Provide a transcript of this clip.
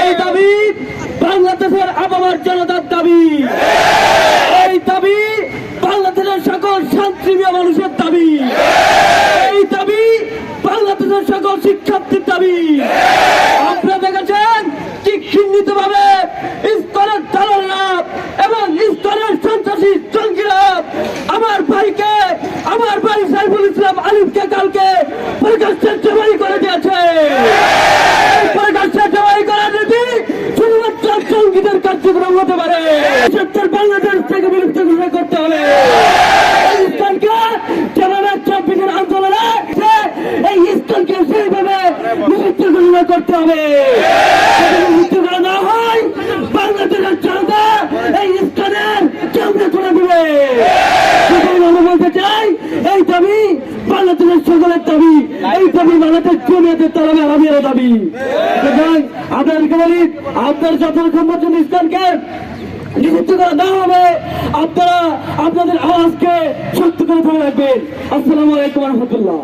এই দাবি বাংলাদেশের আবহাওয়ার জনতার দাবি, এই দাবি বাংলাদেশের সকল শান্তিপ্রিয় মানুষের দাবি, এই দাবি বাংলাদেশের সকল শিক্ষার্থীর দাবি। আপনারা দেখেছেন কি চিহ্নিত ভাবে ইস্কনের দালালরা এবং ইস্কনের সন্ত্রাসী জঙ্গিরা আমার ভাই সাইফুল ইসলাম আলিফকে কালকে প্রকাশ্যে জবাই করে দিয়েছে। প্রকাশ্যে জবাই করার নীতি শুধুমাত্র জঙ্গিদের কার্যক্রম হতে পারে। সত্তর বাংলাদেশ থেকে বিলুপ্ত ঘোষণা করতে হবে। ইস্কনকে যেভাবে 24-এর আন্দোলনে এই ইস্কনকে সেইভাবে বিলুপ্ত ঘোষণা করতে হবে। বিলুপ্ত করা না হয় বাংলাদেশের জনতা এই ইস্কনের চামড়া তুলে দিবে। আমি বলতে চাই এই দাবি বাংলাদেশের সকলের দাবি, এই দাবি বাংলাদেশ জমিয়তের তরফে আমিরের দাবি। আপনাদেরকে বলি, আপনার যতক্ষণ পর্যন্ত ইসলামকে নিযুক্ত করা না হবে আপনারা আপনাদের আওয়াজকে শক্ত করে ধরে রাখবেন। আসসালামু আলাইকুম রহমতুল্লাহ।